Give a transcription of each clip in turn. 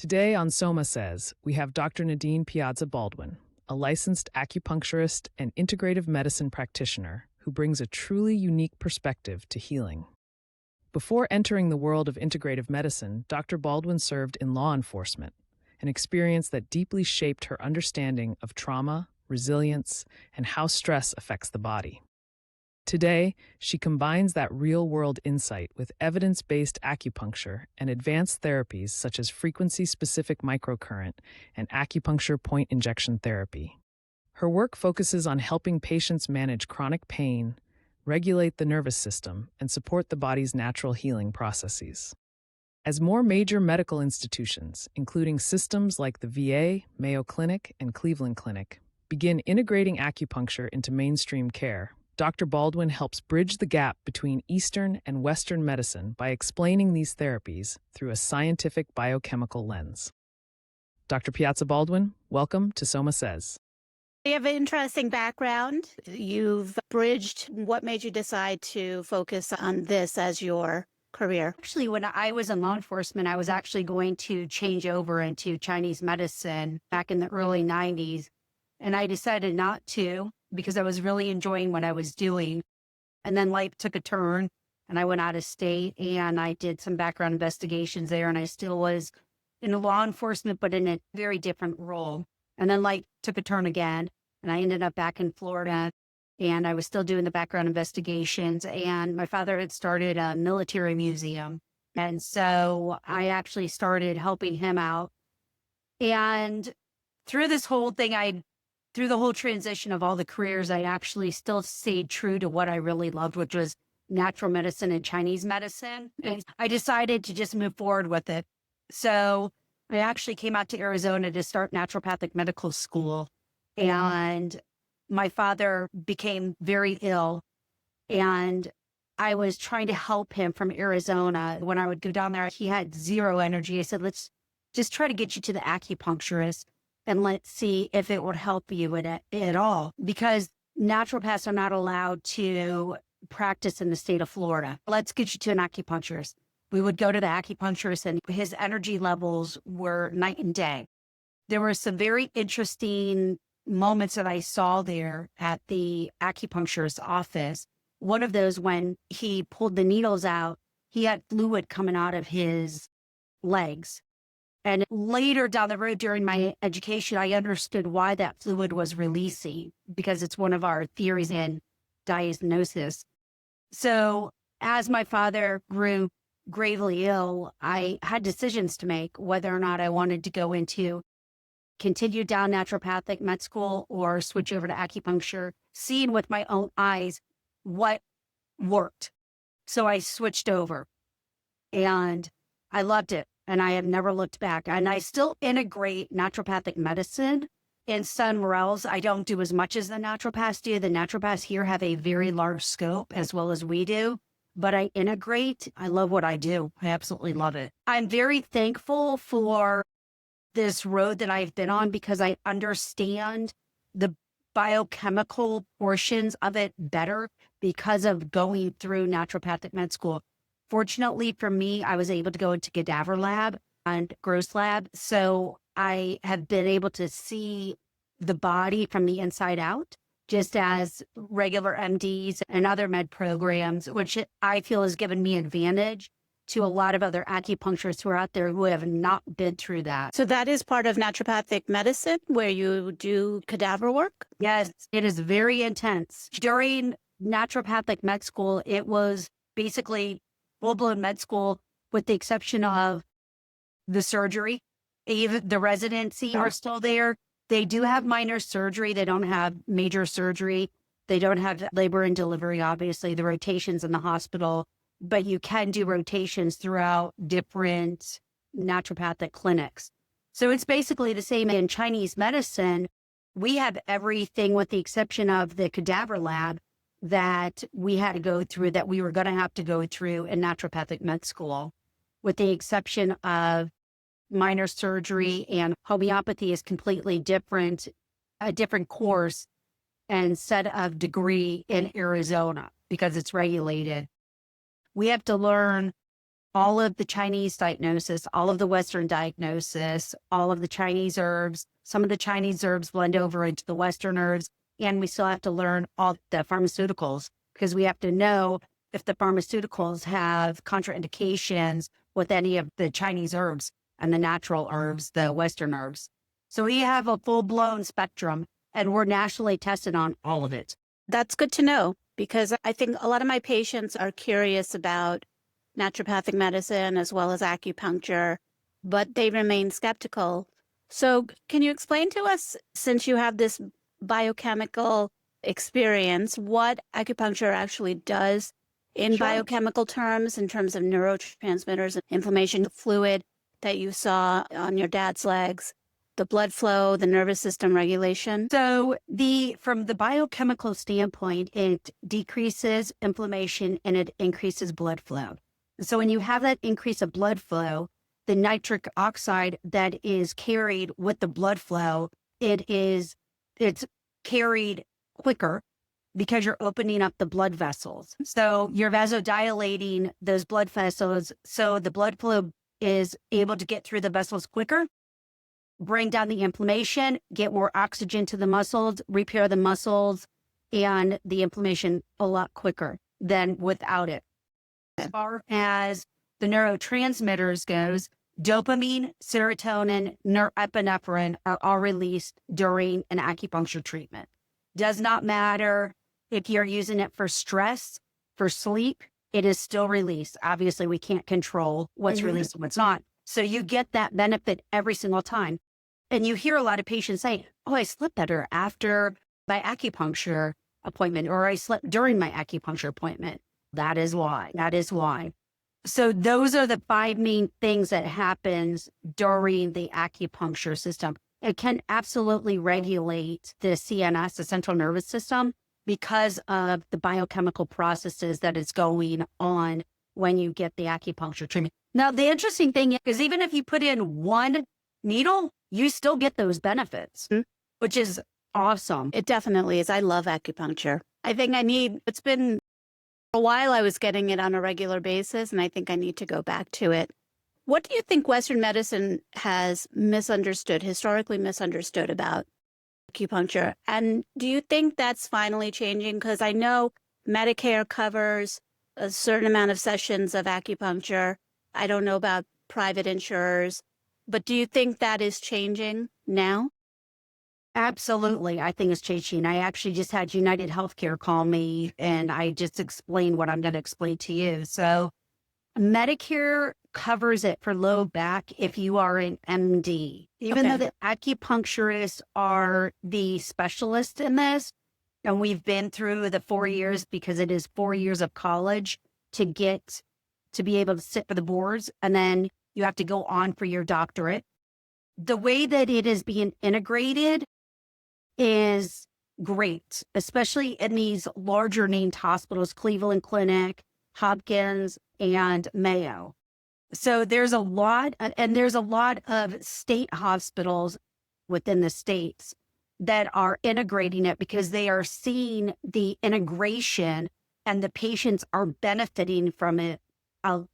Today on Soma Says, we have Dr. Nadine Piazza Baldwin, a licensed acupuncturist and integrative medicine practitioner who brings a truly unique perspective to healing. Before entering the world of integrative medicine, Dr. Baldwin served in law enforcement, an experience that deeply shaped her understanding of trauma, resilience, and how stress affects the body. Today, she combines that real-world insight with evidence-based acupuncture and advanced therapies such as frequency-specific microcurrent and acupuncture point injection therapy. Her work focuses on helping patients manage chronic pain, regulate the nervous system, and support the body's natural healing processes. As more major medical institutions, including systems like the VA, Mayo Clinic, and Cleveland Clinic, begin integrating acupuncture into mainstream care, Dr. Baldwin helps bridge the gap between Eastern and Western medicine by explaining these therapies through a scientific biochemical lens. Dr. Piazza Baldwin, welcome to Soma Says. You have an interesting background. You've bridged. What made you decide to focus on this as your career? Actually, when I was in law enforcement, I was actually going to change over into Chinese medicine back in the early 90s. And I decided not to because I was really enjoying what I was doing. And then life took a turn and I went out of state and I did some background investigations there. And I still was in law enforcement, but in a very different role. And then life took a turn again and I ended up back in Florida and I was still doing the background investigations. And my father had started a military museum. And so I actually started helping him out. And through this whole thing, through the whole transition of all the careers, I actually still stayed true to what I really loved, which was natural medicine and Chinese medicine. And I decided to just move forward with it. So I actually came out to Arizona to start naturopathic medical school. And my father became very ill. And I was trying to help him from Arizona. When I would go down there, he had zero energy. I said, let's just try to get you to the acupuncturist. And let's see if it would help you at all. Because naturopaths are not allowed to practice in the state of Florida. Let's get you to an acupuncturist. We would go to the acupuncturist and his energy levels were night and day. There were some very interesting moments that I saw there at the acupuncturist's office. One of those, when he pulled the needles out, he had fluid coming out of his legs. And later down the road during my education, I understood why that fluid was releasing, because it's one of our theories in diagnosis. So as my father grew gravely ill, I had decisions to make whether or not I wanted to continue down naturopathic med school or switch over to acupuncture, seeing with my own eyes what worked. So I switched over and I loved it. And I have never looked back. And I still integrate naturopathic medicine in some realms. I don't do as much as the naturopaths do. The naturopaths here have a very large scope as well as we do. But I integrate. I love what I do. I absolutely love it. I'm very thankful for this road that I've been on because I understand the biochemical portions of it better because of going through naturopathic med school. Fortunately for me, I was able to go into cadaver lab and gross lab. So I have been able to see the body from the inside out, just as regular MDs and other med programs, which I feel has given me advantage to a lot of other acupuncturists who are out there who have not been through that. So that is part of naturopathic medicine where you do cadaver work? Yes, it is very intense. During naturopathic med school, it was basically full-blown med school with the exception of the surgery. Even the residency are still there. They do have minor surgery. They don't have major surgery. They don't have labor and delivery, obviously, the rotations in the hospital, but you can do rotations throughout different naturopathic clinics. So it's basically the same in Chinese medicine. We have everything with the exception of the cadaver lab that we had to go through, that we were going to have to go through in naturopathic med school, with the exception of minor surgery, and homeopathy is completely different, a different course and set of degree in Arizona because it's regulated. We have to learn all of the Chinese diagnosis, all of the Western diagnosis, all of the Chinese herbs. Some of the Chinese herbs blend over into the Western herbs. And we still have to learn all the pharmaceuticals because we have to know if the pharmaceuticals have contraindications with any of the Chinese herbs and the natural herbs, the Western herbs. So we have a full-blown spectrum and we're nationally tested on all of it. That's good to know because I think a lot of my patients are curious about naturopathic medicine as well as acupuncture, but they remain skeptical. So can you explain to us, since you have this biochemical experience, what acupuncture actually does in Sure. biochemical terms, in terms of neurotransmitters and inflammation, the fluid that you saw on your dad's legs, the blood flow, the nervous system regulation? So from the biochemical standpoint, it decreases inflammation and it increases blood flow. So when you have that increase of blood flow, the nitric oxide that is carried with the blood flow, it's carried quicker because you're opening up the blood vessels. So you're vasodilating those blood vessels. So the blood flow is able to get through the vessels quicker, bring down the inflammation, get more oxygen to the muscles, repair the muscles and the inflammation a lot quicker than without it. As far as the neurotransmitters goes, dopamine, serotonin, norepinephrine are all released during an acupuncture treatment. Does not matter if you're using it for stress, for sleep, it is still released. Obviously, we can't control what's released and what's not. So you get that benefit every single time. And you hear a lot of patients say, oh, I slept better after my acupuncture appointment, or I slept during my acupuncture appointment. That is why. That is why. So those are the 5 main things that happens during the acupuncture system. It can absolutely regulate the CNS, the central nervous system, because of the biochemical processes that is going on when you get the acupuncture treatment. Now, the interesting thing is even if you put in one needle, you still get those benefits, which is awesome. It definitely is. I love acupuncture. I think it's been a while I was getting it on a regular basis, and I think I need to go back to it. What do you think Western medicine has historically misunderstood about acupuncture? And do you think that's finally changing? Because I know Medicare covers a certain amount of sessions of acupuncture. I don't know about private insurers, but do you think that is changing now? Absolutely. I think it's changing. I actually just had United Healthcare call me and I just explained what I'm going to explain to you. So Medicare covers it for low back if you are an MD. Even though the acupuncturists are the specialists in this, and we've been through the 4 years because it is 4 years of college to be able to sit for the boards, and then you have to go on for your doctorate. The way that it is being integrated is great, especially in these larger named hospitals, Cleveland Clinic, Hopkins, and Mayo. So there's a lot of state hospitals within the states that are integrating it because they are seeing the integration and the patients are benefiting from it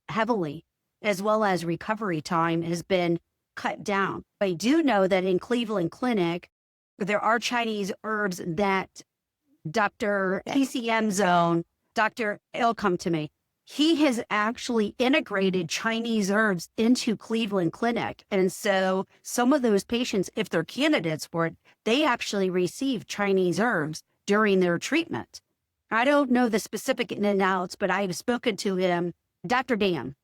heavily, as well as recovery time has been cut down. I do know that in Cleveland Clinic, there are Chinese herbs that Dr. PCM Zone, Dr. He'll come to me. He has actually integrated Chinese herbs into Cleveland Clinic. And so some of those patients, if they're candidates for it, they actually receive Chinese herbs during their treatment. I don't know the specific in and outs, but I've spoken to him, Dr. Dan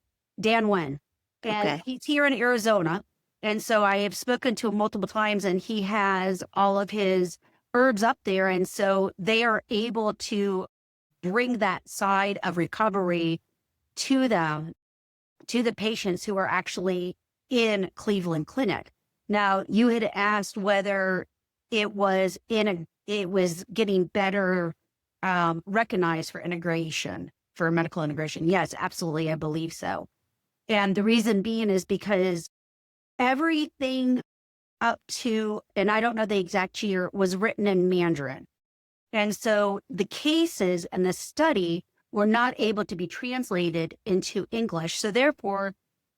Wen. And he's here in Arizona. And so I have spoken to him multiple times and he has all of his herbs up there. And so they are able to bring that side of recovery to them, to the patients who are actually in Cleveland Clinic. Now, you had asked whether it was getting better recognized for integration, for medical integration. Yes, absolutely. I believe so. And the reason being is because everything up to, and I don't know the exact year, was written in Mandarin. And so the cases and the study were not able to be translated into English. So therefore,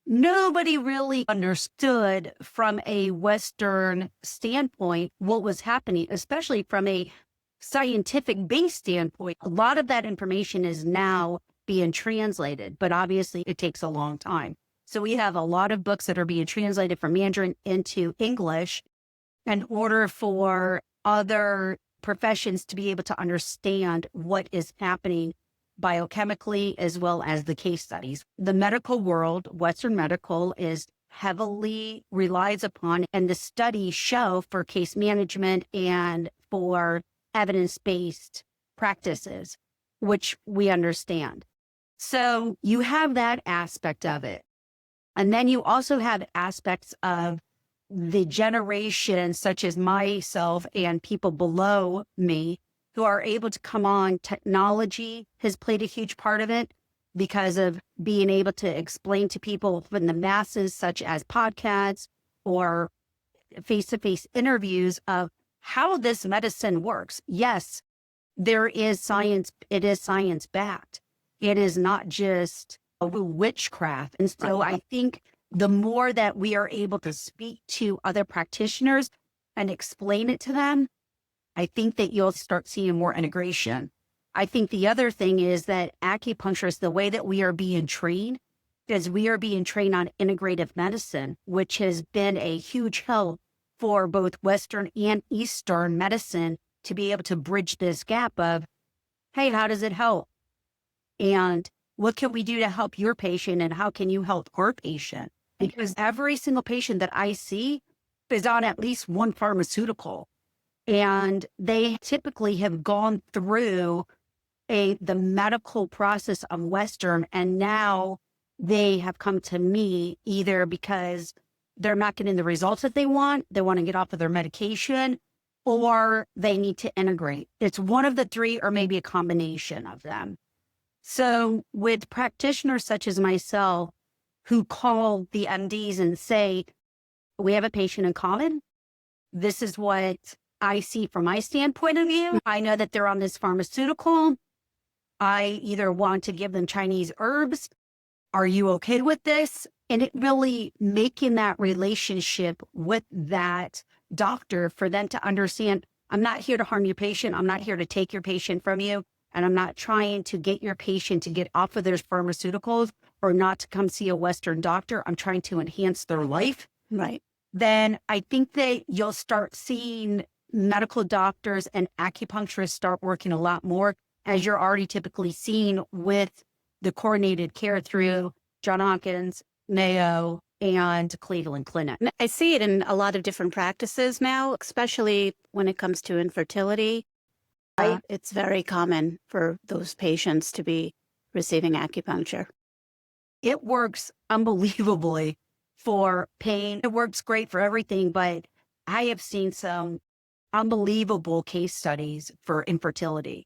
nobody really understood from a Western standpoint what was happening, especially from a scientific based standpoint. A lot of that information is now being translated, but obviously it takes a long time. So we have a lot of books that are being translated from Mandarin into English in order for other professions to be able to understand what is happening biochemically, as well as the case studies. The medical world, Western medical, is heavily relies upon, and the studies show for case management and for evidence-based practices, which we understand. So you have that aspect of it. And then you also have aspects of the generation, such as myself and people below me, who are able to come on. Technology has played a huge part of it because of being able to explain to people in the masses, such as podcasts or face-to-face interviews, of how this medicine works. Yes, there is science. It is science-backed. It is not just a witchcraft. And so I think the more that we are able to speak to other practitioners and explain it to them, I think that you'll start seeing more integration. I think the other thing is that acupuncturists, the way that we are being trained, is we are being trained on integrative medicine, which has been a huge help for both Western and Eastern medicine to be able to bridge this gap of, hey, how does it help? And what can we do to help your patient, and how can you help our patient? Because every single patient that I see is on at least one pharmaceutical. And they typically have gone through the medical process of Western, and now they have come to me either because they're not getting the results that they want to get off of their medication, or they need to integrate. It's one of the three, or maybe a combination of them. So with practitioners such as myself, who call the MDs and say, we have a patient in common. This is what I see from my standpoint of view. I know that they're on this pharmaceutical. I either want to give them Chinese herbs. Are you okay with this? And it really making that relationship with that doctor for them to understand, I'm not here to harm your patient. I'm not here to take your patient from you. And I'm not trying to get your patient to get off of their pharmaceuticals or not to come see a Western doctor. I'm trying to enhance their life. Right. Then I think that you'll start seeing medical doctors and acupuncturists start working a lot more, as you're already typically seeing with the coordinated care through Johns Hopkins, Mayo, and Cleveland Clinic. I see it in a lot of different practices now, especially when it comes to infertility. It's very common for those patients to be receiving acupuncture. It works unbelievably for pain. It works great for everything, but I have seen some unbelievable case studies for infertility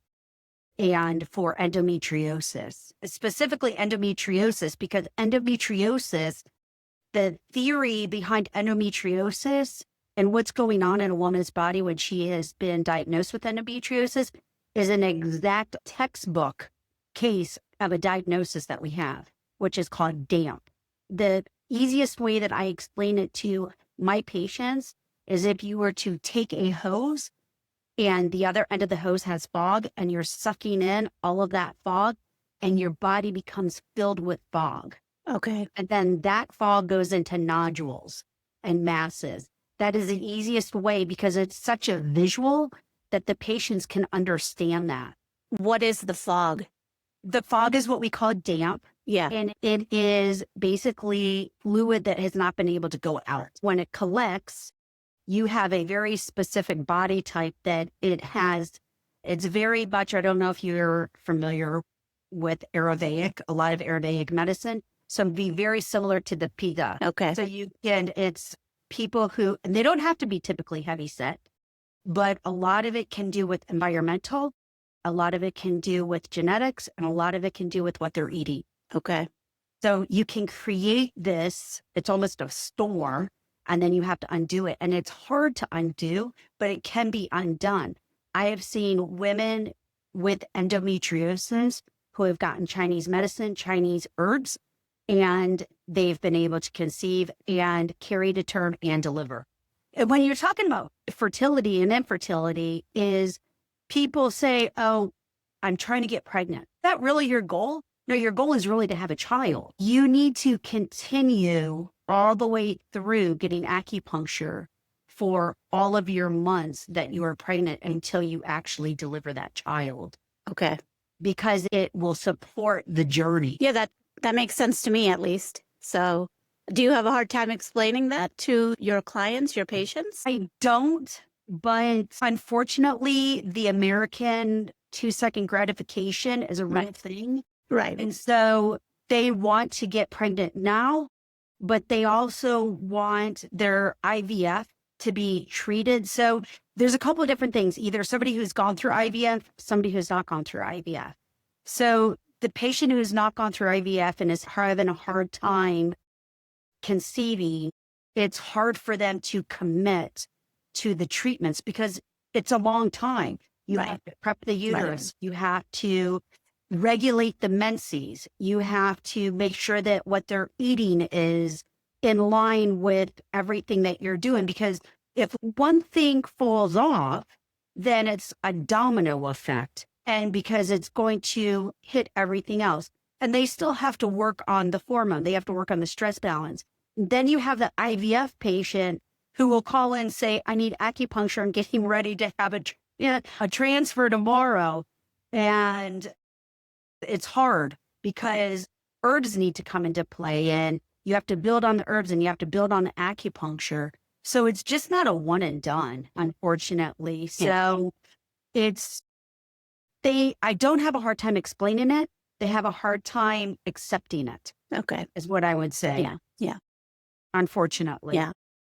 and for endometriosis, specifically endometriosis, because endometriosis, the theory behind endometriosis and what's going on in a woman's body when she has been diagnosed with endometriosis is an exact textbook case of a diagnosis that we have, which is called DAMP. The easiest way that I explain it to my patients is if you were to take a hose and the other end of the hose has fog, and you're sucking in all of that fog, and your body becomes filled with fog. Okay. And then that fog goes into nodules and masses. That is the easiest way because it's such a visual that the patients can understand that. What is the fog? The fog is what we call damp. Yeah. And it is basically fluid that has not been able to go out. When it collects, you have a very specific body type that it has. It's very much, I don't know if you're familiar with Ayurvedic, a lot of Ayurvedic medicine. So it'd be very similar to the Pitta. Okay. So it's people who, and they don't have to be typically heavy set, but a lot of it can do with environmental, a lot of it can do with genetics, and a lot of it can do with what they're eating. Okay. So you can create this, it's almost a storm, and then you have to undo it. And it's hard to undo, but it can be undone. I have seen women with endometriosis who have gotten Chinese medicine, Chinese herbs, and they've been able to conceive and carry to term and deliver. And when you're talking about fertility and infertility, is people say, oh, I'm trying to get pregnant. Is that really your goal? No, your goal is really to have a child. You need to continue all the way through getting acupuncture for all of your months that you are pregnant until you actually deliver that child, Okay. because it will support the journey. Yeah, that makes sense to me at least. So do you have a hard time explaining that to your clients, your patients? I don't, but unfortunately, the American 2-second gratification is a real thing. Right. And so they want to get pregnant now, but they also want their IVF to be treated. So there's a couple of different things, either somebody who's gone through IVF, somebody who's not gone through IVF. So the patient who's not gone through IVF and is having a hard time conceiving, it's hard for them to commit to the treatments because it's a long time. You have to prep the uterus. You have to regulate the menses. You have to make sure that what they're eating is in line with everything that you're doing. Because if one thing falls off, then it's a domino effect. And because it's going to hit everything else. And they still have to work on the hormone. They have to work on the stress balance. Then you have the IVF patient who will call in and say, I need acupuncture and getting ready to have a transfer tomorrow. And it's hard because herbs need to come into play, and you have to build on the herbs and you have to build on the acupuncture. So it's just not a one and done, unfortunately. So I don't have a hard time explaining it. They have a hard time accepting it. Okay. Is what I would say. Yeah. Yeah. Unfortunately. Yeah.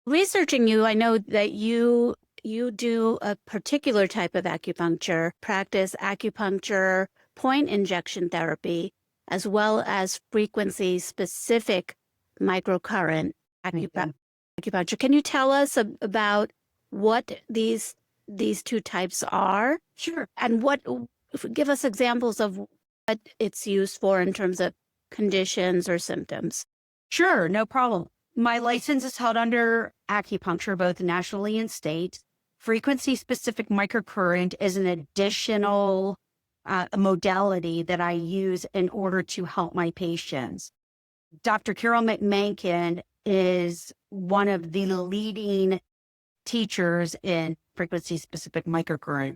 Researching you, I know that you do a particular type of acupuncture, practice acupuncture, point injection therapy, as well as frequency-specific microcurrent acupuncture. Can you tell us about what these two types are? Sure. And give us examples of what it's used for in terms of conditions or symptoms. Sure, no problem. My license is held under acupuncture, both nationally and state. Frequency-specific microcurrent is an additional modality that I use in order to help my patients. Dr. Carol McMankin is one of the leading teachers in frequency-specific microcurrent.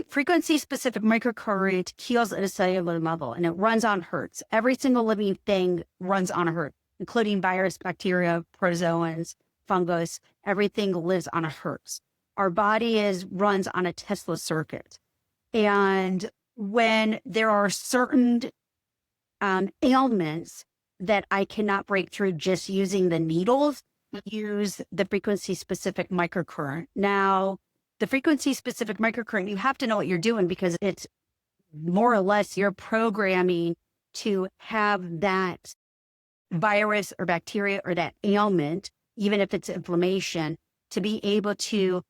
Frequency-specific microcurrent heals at a cellular level, and it runs on hertz. Every single living thing runs on a hertz, including virus, bacteria, protozoans, fungus. Everything lives on a hertz. Our body runs on a Tesla circuit. And when there are certain ailments that I cannot break through just using the needles, use the frequency-specific microcurrent. Now, the frequency-specific microcurrent, you have to know what you're doing because it's more or less you're programming to have that virus or bacteria or that ailment, even if it's inflammation, to be able to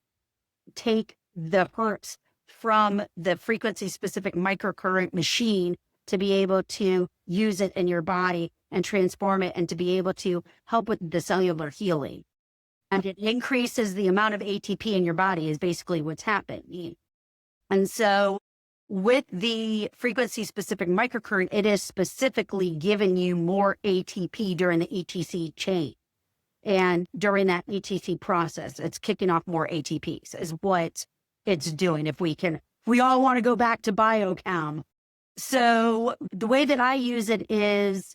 take the hertz from the frequency-specific microcurrent machine to be able to use it in your body and transform it and to be able to help with the cellular healing. And it increases the amount of ATP in your body is basically what's happening. And so with the frequency-specific microcurrent, it is specifically giving you more ATP during the ETC chain. And during that ETC process, it's kicking off more ATPs is what it's doing. If we all want to go back to biochem. So the way that I use it is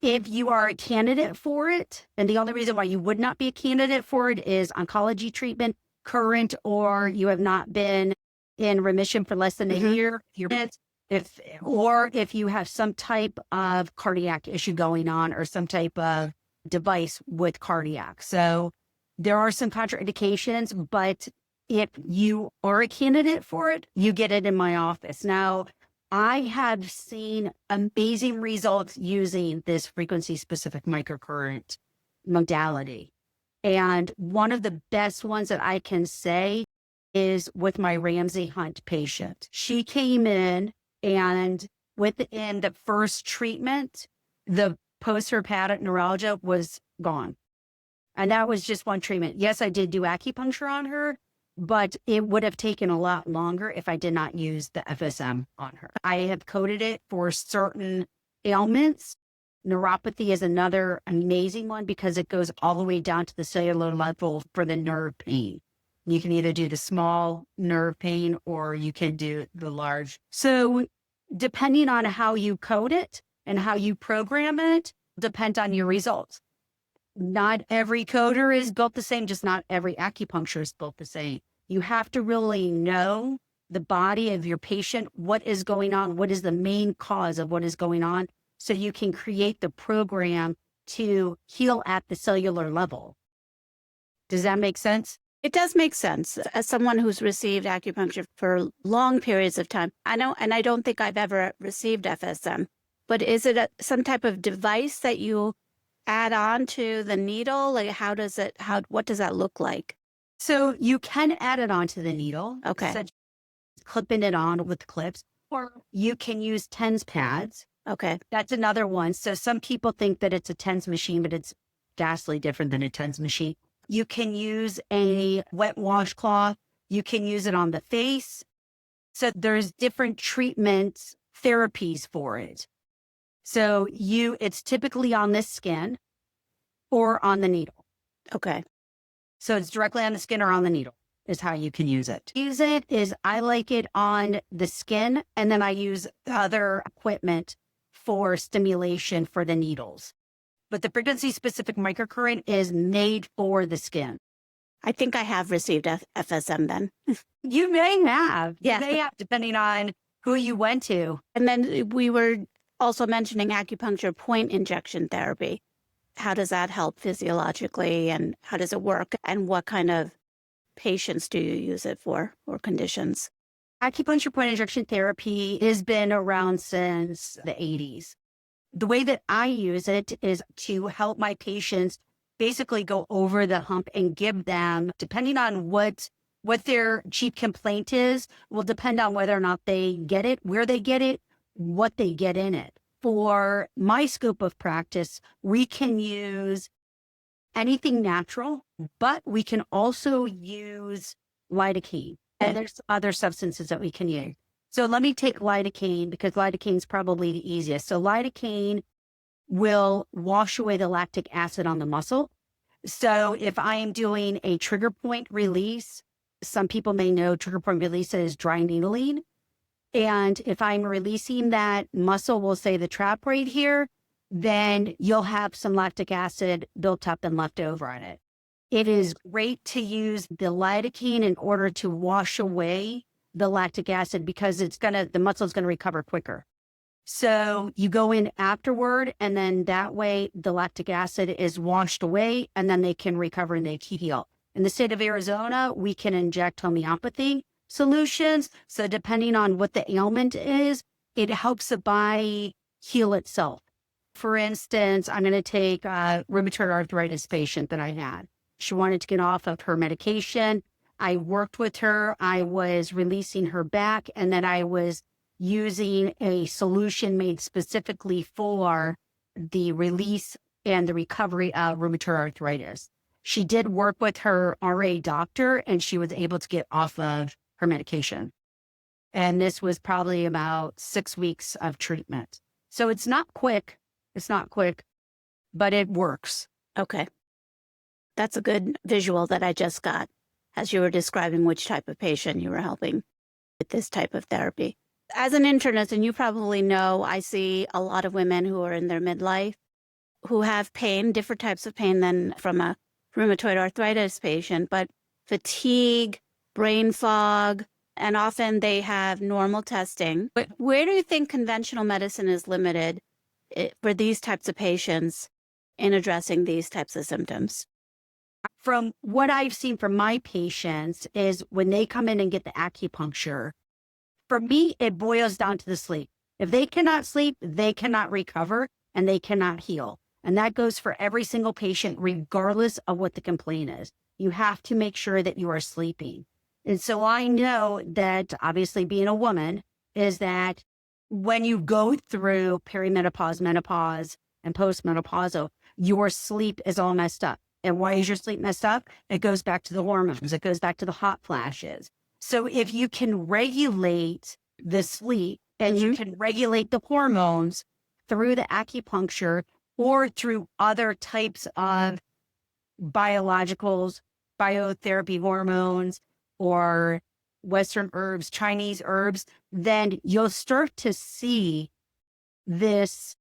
if you are a candidate for it, and the only reason why you would not be a candidate for it is oncology treatment, current, or you have not been in remission for less than a year, if you have some type of cardiac issue going on or some type of device with cardiac. So there are some contraindications, but if you are a candidate for it, you get it in my office. Now, I have seen amazing results using this frequency-specific microcurrent modality. And one of the best ones that I can say is with my Ramsey Hunt patient. She came in and within the first treatment, the post-herpetic neuralgia was gone. And that was just one treatment. Yes, I did do acupuncture on her, but it would have taken a lot longer if I did not use the FSM on her. I have coded it for certain ailments. Neuropathy is another amazing one because it goes all the way down to the cellular level for the nerve pain. You can either do the small nerve pain or you can do the large. So depending on how you code it and how you program it, depends on your results. Not every coder is built the same, just not every acupuncture is built the same. You have to really know the body of your patient, what is going on, what is the main cause of what is going on, so you can create the program to heal at the cellular level. Does that make sense? It does make sense. As someone who's received acupuncture for long periods of time, I know, and I don't think I've ever received FSM, but is it some type of device that you add on to the needle? Like what does that look like? So you can add it onto the needle. Okay. Such clipping it on with clips, or you can use TENS pads. Okay. That's another one. So some people think that it's a TENS machine, but it's vastly different than a TENS machine. You can use a wet washcloth. You can use it on the face. So there's different treatments, therapies for it. So it's typically on the skin or on the needle. Okay. So it's directly on the skin or on the needle is how you can use it. I like it on the skin, and then I use other equipment for stimulation for the needles. But the frequency-specific microcurrent is made for the skin. I think I have received FSM then. You may have. Yeah. You may have, depending on who you went to. And then we were also mentioning acupuncture point injection therapy. How does that help physiologically, and how does it work? And what kind of patients do you use it for, or conditions? Acupuncture point injection therapy has been around since the 80s. The way that I use it is to help my patients basically go over the hump and give them, depending on what their chief complaint is, will depend on whether or not they get it, where they get it, what they get in it. For my scope of practice, we can use anything natural, but we can also use lidocaine. And there's other substances that we can use. So let me take lidocaine because lidocaine is probably the easiest. So lidocaine will wash away the lactic acid on the muscle. So if I am doing a trigger point release, some people may know trigger point release is dry needling. And if I'm releasing that muscle, we'll say the trap right here, then you'll have some lactic acid built up and left over on it. It is great to use the lidocaine in order to wash away the lactic acid because the muscle is going to recover quicker. So you go in afterward, and then that way the lactic acid is washed away, and then they can recover and they can heal. In the state of Arizona, we can inject homeopathy solutions. So depending on what the ailment is, it helps the body heal itself. For instance, I'm going to take a rheumatoid arthritis patient that I had. She wanted to get off of her medication. I worked with her. I was releasing her back, and then I was using a solution made specifically for the release and the recovery of rheumatoid arthritis. She did work with her RA doctor, and she was able to get off of her medication. And this was probably about 6 weeks of treatment. So it's not quick. It's not quick, but it works. Okay. That's a good visual that I just got as you were describing which type of patient you were helping with this type of therapy. As an internist, and you probably know, I see a lot of women who are in their midlife who have pain, different types of pain than from a rheumatoid arthritis patient, but fatigue, brain fog, and often they have normal testing. But where do you think conventional medicine is limited for these types of patients in addressing these types of symptoms? From what I've seen from my patients is when they come in and get the acupuncture, for me, it boils down to the sleep. If they cannot sleep, they cannot recover and they cannot heal. And that goes for every single patient, regardless of what the complaint is. You have to make sure that you are sleeping. And so I know that obviously being a woman is that when you go through perimenopause, menopause, and postmenopausal, your sleep is all messed up. And why is your sleep messed up? It goes back to the hormones. It goes back to the hot flashes. So if you can regulate the sleep and you can regulate the hormones through the acupuncture or through other types of biologicals, biotherapy hormones, or Western herbs, Chinese herbs, then you'll start to see this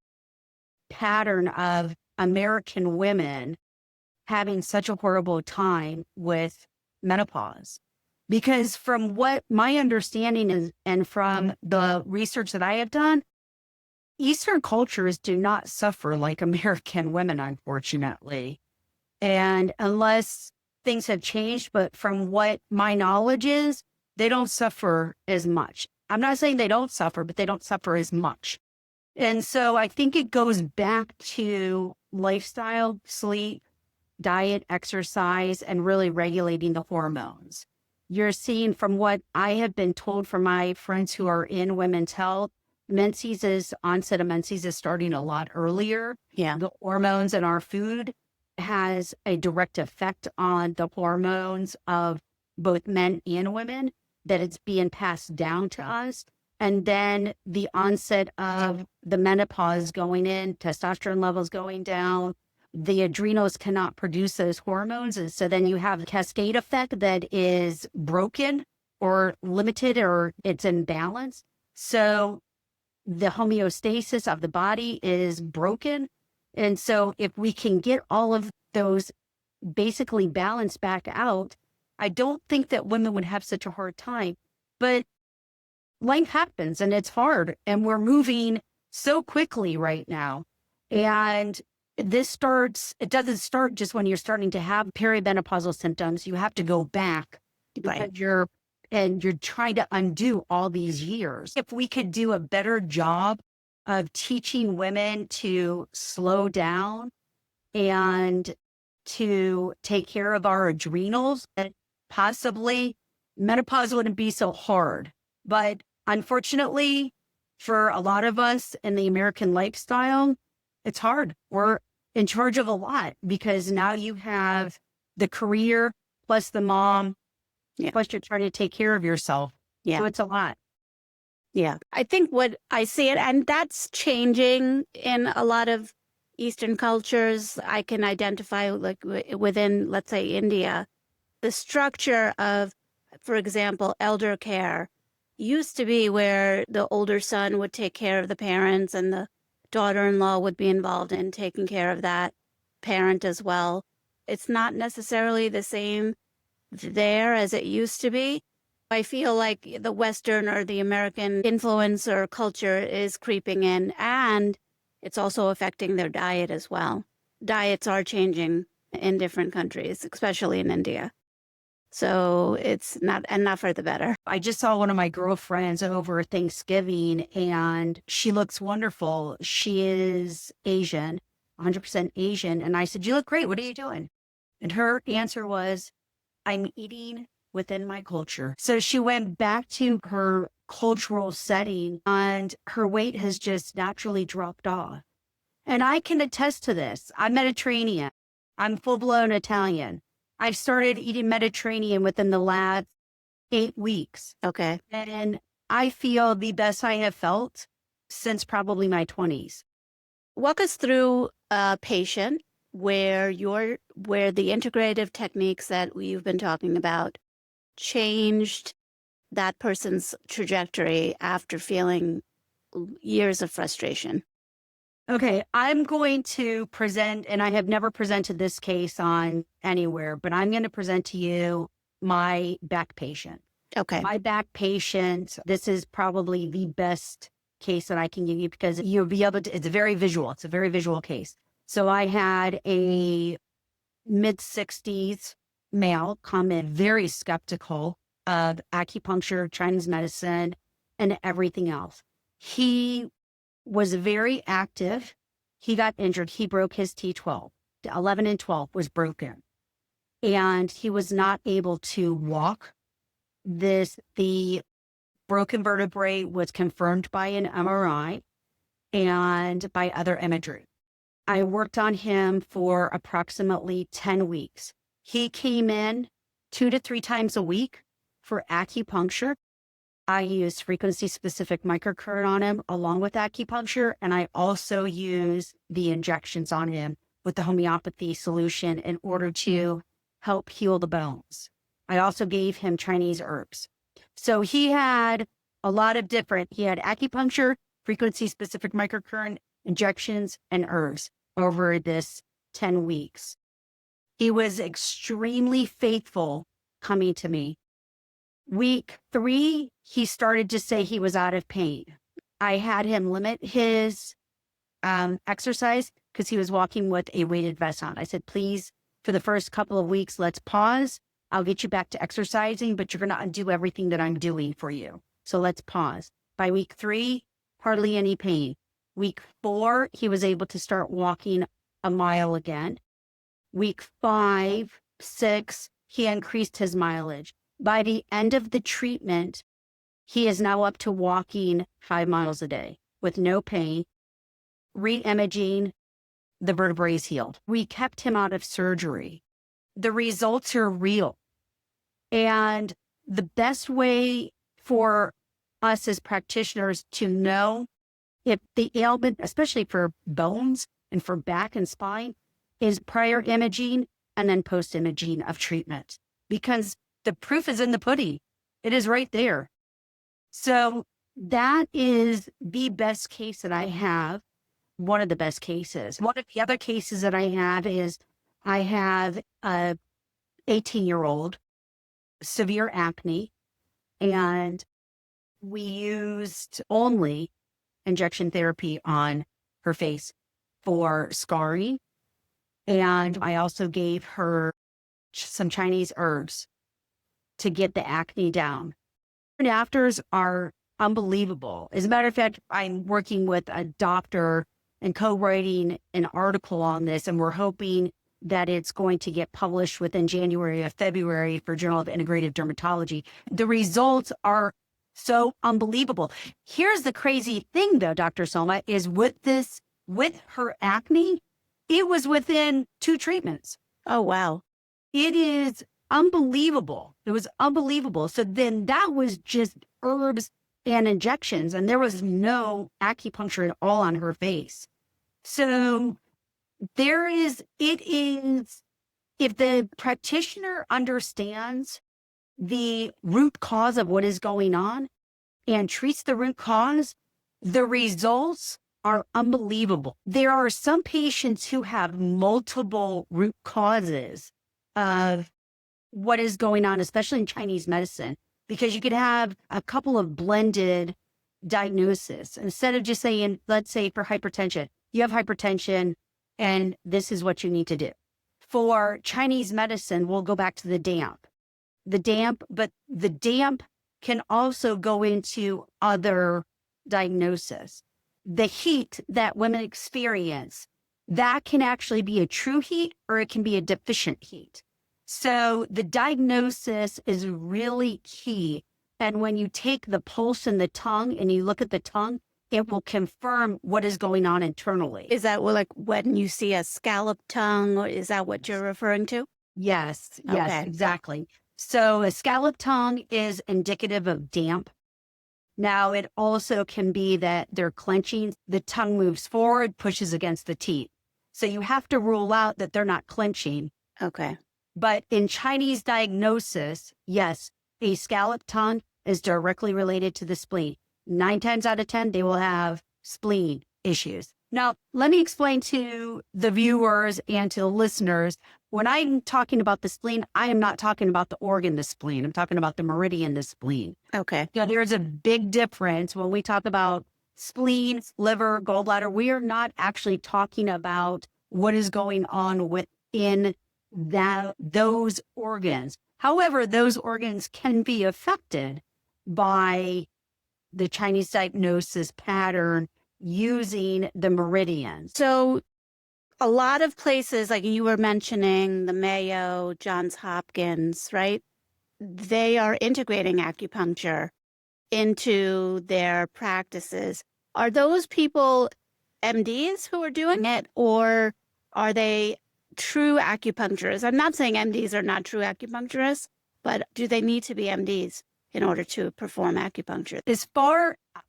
pattern of American women having such a horrible time with menopause. Because from what my understanding is, and from the research that I have done, Eastern cultures do not suffer like American women, unfortunately. And unless things have changed, but from what my knowledge is, they don't suffer as much. I'm not saying they don't suffer, but they don't suffer as much. And so I think it goes back to lifestyle, sleep, diet, exercise, and really regulating the hormones. You're seeing, from what I have been told from my friends who are in women's health, onset of menses is starting a lot earlier. Yeah. The hormones in our food has a direct effect on the hormones of both men and women, that it's being passed down to us. And then the onset of the menopause going in, testosterone levels going down, the adrenals cannot produce those hormones. And so then you have a cascade effect that is broken or limited, or it's imbalanced. So the homeostasis of the body is broken. And so if we can get all of those basically balanced back out, I don't think that women would have such a hard time. But life happens and it's hard, and we're moving so quickly right now. And it doesn't start just when you're starting to have perimenopausal symptoms. You have to go back because you're trying to undo all these years. If we could do a better job of teaching women to slow down and to take care of our adrenals, and possibly menopause wouldn't be so hard. But unfortunately, for a lot of us in the American lifestyle, it's hard. We're in charge of a lot, because now you have the career plus the mom, plus you're trying to take care of yourself. Yeah. So it's a lot. Yeah. I think what I see it, and that's changing in a lot of Eastern cultures. I can identify, like within, let's say, India, the structure of, for example, elder care used to be where the older son would take care of the parents and the daughter-in-law would be involved in taking care of that parent as well. It's not necessarily the same there as it used to be. I feel like the Western or the American influence or culture is creeping in, and it's also affecting their diet as well. Diets are changing in different countries, especially in India. So it's not for the better. I just saw one of my girlfriends over Thanksgiving, and she looks wonderful. She is Asian, 100% Asian. And I said, "You look great. What are you doing?" And her answer was, "I'm eating within my culture." So she went back to her cultural setting, and her weight has just naturally dropped off. And I can attest to this. I'm Mediterranean. I'm full-blown Italian. I've started eating Mediterranean within the last 8 weeks. Okay. And I feel the best I have felt since probably my 20s. Walk us through a patient where the integrative techniques that you've been talking about changed that person's trajectory after feeling years of frustration. Okay, I'm going to present, and I have never presented this case on anywhere, but I'm going to present to you my back patient. Okay. My back patient, this is probably the best case that I can give you, because you'll be able to, it's a very visual case. So I had a mid-60s male come in very skeptical of acupuncture, Chinese medicine, and everything else. He was very active. He got injured. He broke his T12. 11 and 12 was broken. And he was not able to walk. The broken vertebrae was confirmed by an MRI and by other imagery. I worked on him for approximately 10 weeks. He came in 2 to 3 times a week for acupuncture. I used frequency-specific microcurrent on him along with acupuncture, and I also use the injections on him with the homeopathy solution in order to help heal the bones. I also gave him Chinese herbs. So he had a lot of he had acupuncture, frequency-specific microcurrent, injections, and herbs over this 10 weeks. He was extremely faithful coming to me. Week 3, he started to say he was out of pain. I had him limit his exercise because he was walking with a weighted vest on. I said, please, for the first couple of weeks, let's pause. I'll get you back to exercising, but you're going to undo everything that I'm doing for you. So let's pause. By week 3, hardly any pain. Week 4, he was able to start walking a mile again. Week 5, 6, he increased his mileage. By the end of the treatment, he is now up to walking 5 miles a day with no pain. Re-imaging, the vertebrae is healed. We kept him out of surgery. The results are real. And the best way for us as practitioners to know if the ailment, especially for bones and for back and spine, is prior imaging and then post-imaging of treatment. Because the proof is in the pudding. It is right there. So that is the best case that I have. One of the best cases. One of the other cases that I have is I have a 18-year-old, severe acne, and we used only injection therapy on her face for scarring. And I also gave her some Chinese herbs to get the acne down. And afters are unbelievable. As a matter of fact, I'm working with a doctor and co-writing an article on this, and we're hoping that it's going to get published within January or February for Journal of Integrative Dermatology. The results are so unbelievable. Here's the crazy thing, though, Dr. Soma, is with her acne, it was within 2 treatments. Oh, wow. It is unbelievable. It was unbelievable. So then that was just herbs and injections, and there was no acupuncture at all on her face. So if the practitioner understands the root cause of what is going on and treats the root cause, the results are unbelievable. There are some patients who have multiple root causes of what is going on, especially in Chinese medicine, because you could have a couple of blended diagnoses. Instead of just saying, let's say for hypertension, you have hypertension and this is what you need to do. For Chinese medicine, we'll go back to the damp. But the damp can also go into other diagnoses. The heat that women experience, that can actually be a true heat or it can be a deficient heat. So the diagnosis is really key. And when you take the pulse in the tongue and you look at the tongue, it will confirm what is going on internally. Is that like when you see a scalloped tongue, or is that what you're referring to? Yes, Okay. exactly. So a scalloped tongue is indicative of damp. Now, it also can be that they're clenching. The tongue moves forward, pushes against the teeth. So you have to rule out that they're not clenching. Okay. But in Chinese diagnosis, yes, a scalloped tongue is directly related to the spleen. 9 times out of 10, they will have spleen issues. Now, let me explain to the viewers and to the listeners, when I'm talking about the spleen, I am not talking about the organ, the spleen. I'm talking about the meridian, the spleen. Okay. Now, there's a big difference when we talk about spleen, liver, gallbladder. We are not actually talking about what is going on within those organs. However, those organs can be affected by the Chinese diagnosis pattern using the meridians. So a lot of places, like you were mentioning, the Mayo, Johns Hopkins, right? They are integrating acupuncture into their practices, are those people MDs who are doing it, or are they true acupuncturists? I'm not saying MDs are not true acupuncturists, but do they need to be MDs in order to perform acupuncture?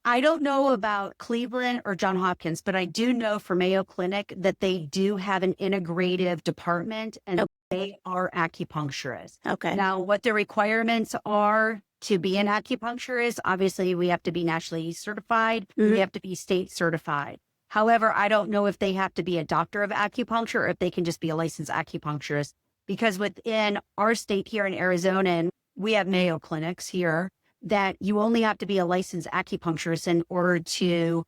I don't know about Cleveland or Johns Hopkins, but I do know for Mayo Clinic that they do have an integrative department and they are acupuncturists. Okay. Now, what the requirements are to be an acupuncturist, obviously we have to be nationally certified. We have to be state certified. However, I don't know if they have to be a doctor of acupuncture or if they can just be a licensed acupuncturist, because within our state here in Arizona, and we have Mayo clinics here, that you only have to be a licensed acupuncturist in order to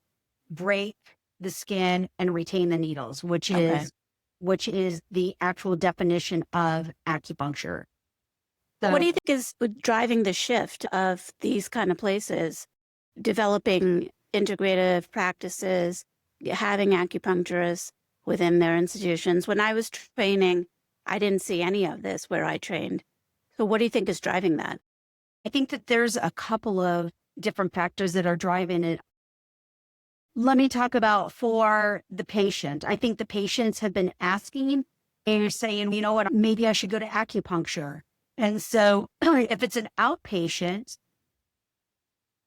break the skin and retain the needles, which is the actual definition of acupuncture. So, what do you think is driving the shift of these kind of places, developing integrative practices, having acupuncturists within their institutions? When I was training, I didn't see any of this where I trained. So what do you think is driving that? I think that there's a couple of different factors that are driving it. Let me talk about for the patient. I think the patients have been asking and saying, you know what, maybe I should go to acupuncture. And so if it's an outpatient,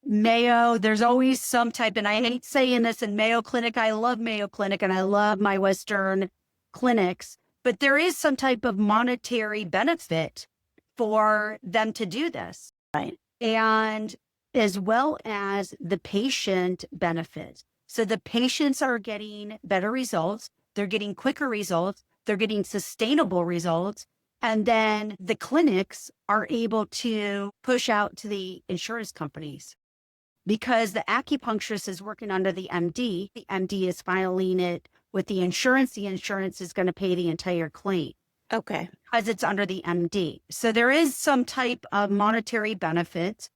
Mayo, there's always some type, and I hate saying this in Mayo Clinic, I love Mayo Clinic and I love my Western clinics, but there is some type of monetary benefit for them to do this. Right. And as well as the patient benefit. So the patients are getting better results. They're getting quicker results. They're getting sustainable results. And then the clinics are able to push out to the insurance companies because the acupuncturist is working under the MD. The MD is filing it with the insurance. The insurance is going to pay the entire claim. Okay. Because it's under the MD. So there is some type of monetary benefit,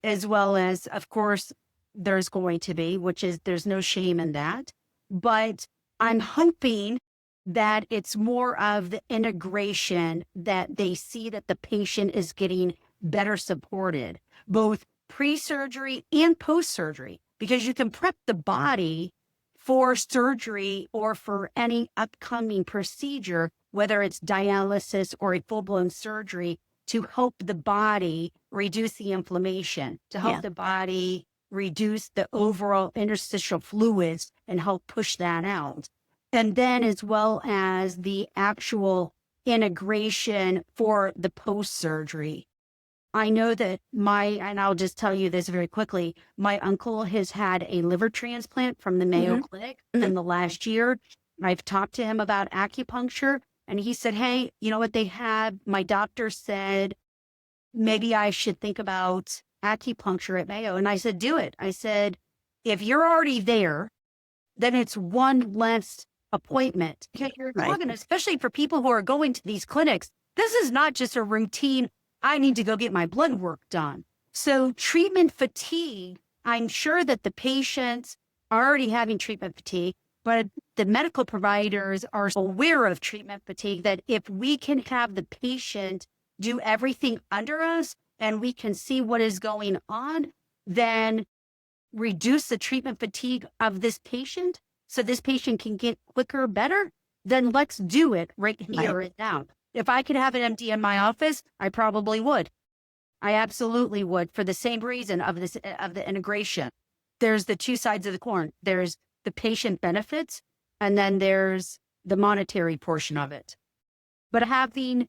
as well as, of course, there's going to be, which is there's no shame in that. But I'm hoping that it's more of the integration, that they see that the patient is getting better supported, both pre-surgery and post-surgery, because you can prep the body for surgery or for any upcoming procedure, whether it's dialysis or a full-blown surgery, to help the body reduce the inflammation, to help the body reduce the overall interstitial fluids and help push that out. And then as well as the actual integration for the post-surgery. I know that and I'll just tell you this very quickly, my uncle has had a liver transplant from the Mayo Clinic in the last year. I've talked to him about acupuncture and he said, hey, you know what they have? My doctor said, maybe I should think about acupuncture at Mayo. And I said, do it. I said, if you're already there, then it's one less appointment. You're talking, especially for people who are going to these clinics. This is not just a routine, I need to go get my blood work done. So treatment fatigue, I'm sure that the patients are already having treatment fatigue, but the medical providers are aware of treatment fatigue, that if we can have the patient do everything under us and we can see what is going on, then reduce the treatment fatigue of this patient so this patient can get quicker, better, then let's do it right here and now. If I could have an MD in my office, I probably would. I absolutely would, for the same reason of the integration. There's the two sides of the coin. There's the patient benefits, and then there's the monetary portion of it. But having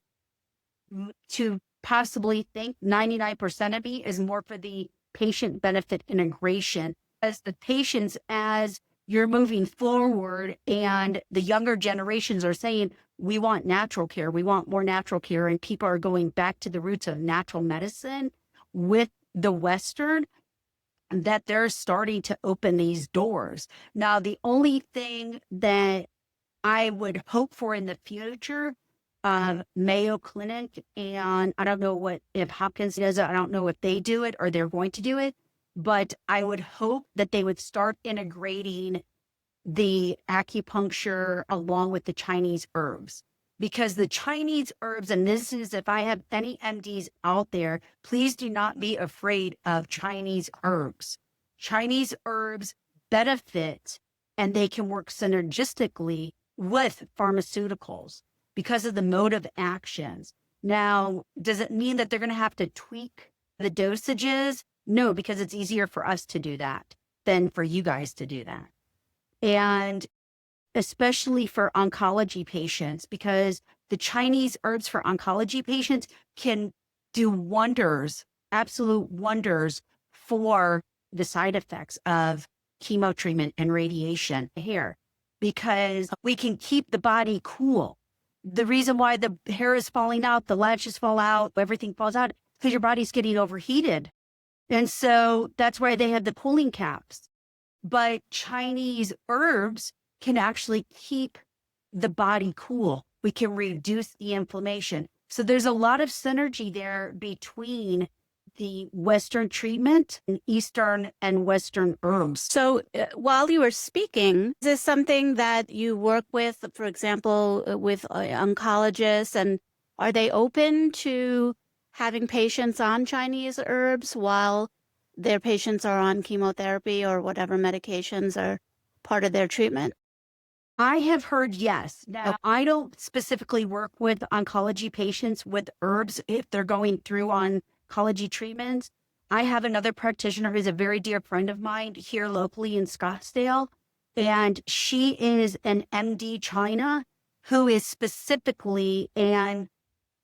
to possibly think 99% of me is more for the patient benefit integration. As the patients, as you're moving forward and the younger generations are saying, we want natural care, we want more natural care, and people are going back to the roots of natural medicine with the Western, that they're starting to open these doors. Now, the only thing that I would hope for in the future of Mayo Clinic, and I don't know if Hopkins does it, I don't know if they do it or they're going to do it, but I would hope that they would start integrating the acupuncture along with the Chinese herbs. because the Chinese herbs, and this is if I have any MDs out there, please do not be afraid of Chinese herbs. Chinese herbs benefit and they can work synergistically with pharmaceuticals because of the mode of actions. Now, does it mean that they're going to have to tweak the dosages? No, because it's easier for us to do that than for you guys to do that. And especially for oncology patients, because the Chinese herbs for oncology patients can do wonders, absolute wonders for the side effects of chemo treatment and radiation here, because we can keep the body cool. The reason why the hair is falling out, the lashes fall out, everything falls out, because your body's getting overheated. And so that's why they have the cooling caps. But Chinese herbs can actually keep the body cool. We can reduce the inflammation. So there's a lot of synergy there between the Western treatment and Eastern and Western herbs. So while you were speaking, is this something that you work with, for example, with oncologists, and are they open to having patients on Chinese herbs while their patients are on chemotherapy or whatever medications are part of their treatment? I have heard yes. Now, I don't specifically work with oncology patients with herbs if they're going through oncology treatments. I have another practitioner who's a very dear friend of mine here locally in Scottsdale, and she is an MD China who is specifically, and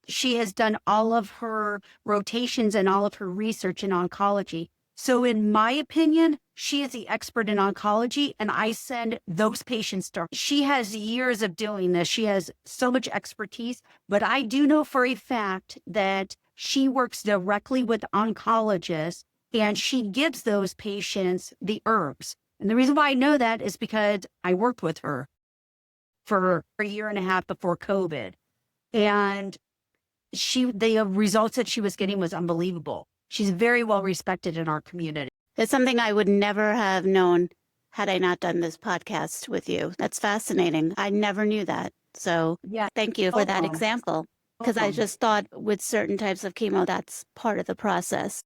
she has done all of her rotations and all of her research in oncology. So in my opinion, she is the expert in oncology, and I send those patients to her. She has years of doing this. She has so much expertise, but I do know for a fact that she works directly with oncologists and she gives those patients the herbs. And the reason why I know that is because I worked with her for a year and a half before COVID. And the results that she was getting was unbelievable. She's very well respected in our community. It's something I would never have known had I not done this podcast with you. That's fascinating. I never knew that. So Yeah, thank you for that example, because I just thought with certain types of chemo, that's part of the process.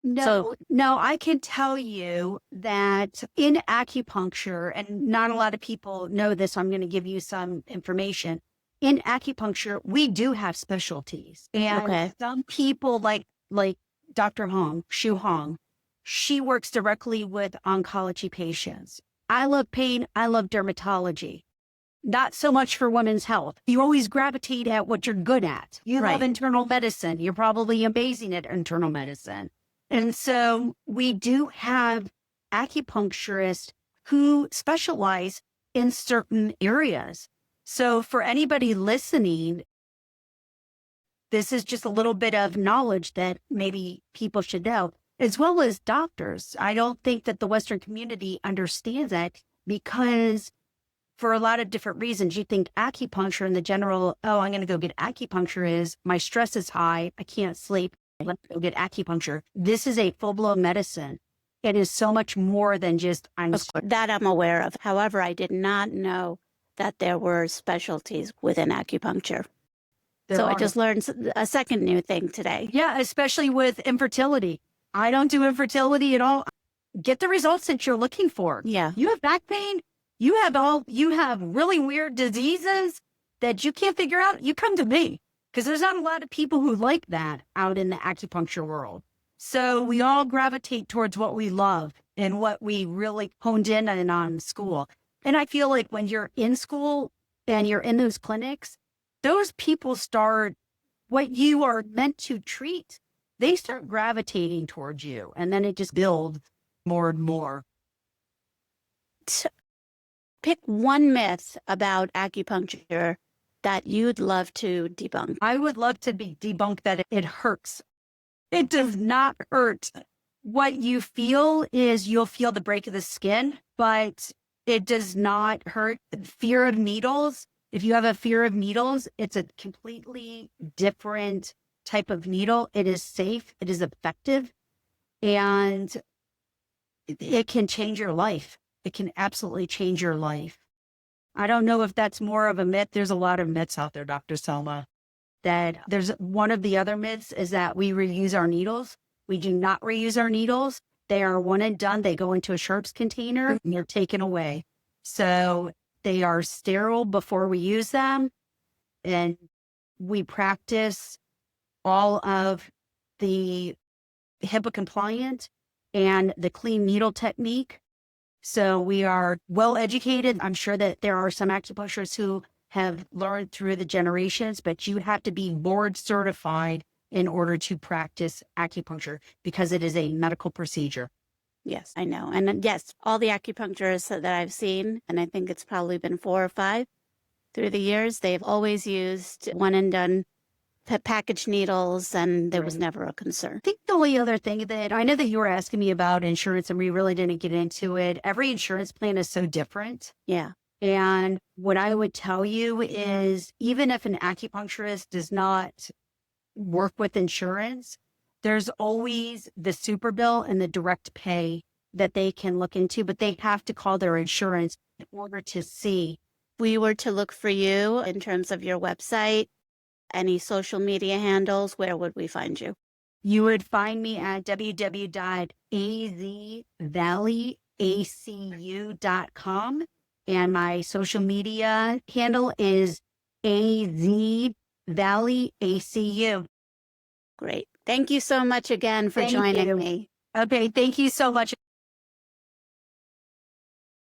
No, I can tell you that in acupuncture, and not a lot of people know this, so I'm going to give you some information. In acupuncture, we do have specialties. And some people like Dr. Hong, Shu Hong, she works directly with oncology patients. I love pain. I love dermatology. Not so much for women's health. You always gravitate at what you're good at. You love internal medicine. You're probably amazing at internal medicine. And so we do have acupuncturists who specialize in certain areas. So for anybody listening, this is just a little bit of knowledge that maybe people should know, as well as doctors. I don't think that the Western community understands that, because for a lot of different reasons, you think acupuncture in the general, oh, I'm going to go get acupuncture is my stress is high. I can't sleep. Let's go get acupuncture. This is a full-blown medicine. It is so much more than just that I'm aware of. However, I did not know that there were specialties within acupuncture. I just learned a second new thing today. Yeah, especially with infertility. I don't do infertility at all. Get the results that you're looking for. Yeah. You have back pain. You have really weird diseases that you can't figure out. You come to me, because there's not a lot of people who like that out in the acupuncture world. So we all gravitate towards what we love and what we really honed in on school. And I feel like when you're in school and you're in those clinics, those people start what you are meant to treat. They start gravitating towards you, and then it just builds more and more. Pick one myth about acupuncture that you'd love to debunk. I would love to debunk that it hurts. It does not hurt. What you feel is you'll feel the break of the skin, but it does not hurt. Fear of needles. If you have a fear of needles, it's a completely different type of needle. It is safe. It is effective. And it can change your life. It can absolutely change your life. I don't know if that's more of a myth. There's a lot of myths out there, Dr. Selma. That there's one of the other myths is that we reuse our needles. We do not reuse our needles. They are one and done. They go into a sharps container and they're taken away. So they are sterile before we use them. And we practice all of the HIPAA compliant and the clean needle technique. So we are well educated. I'm sure that there are some acupuncturists who have learned through the generations, but you have to be board certified in order to practice acupuncture because it is a medical procedure. Yes, I know. And yes, all the acupuncturists that I've seen, and I think it's probably been 4 or 5 through the years, they've always used one and done packaged needles, and there was never a concern. I think the only other thing that I know that you were asking me about insurance and we really didn't get into it. Every insurance plan is so different. Yeah. And what I would tell you is even if an acupuncturist does not work with insurance, there's always the super bill and the direct pay that they can look into, but they have to call their insurance in order to see. If we were to look for you in terms of your website, any social media handles, where would we find you? You would find me at www.azvalley.acu.com. And my social media handle is AZValleyACU. Great. Thank you so much again for joining me. Okay, thank you so much.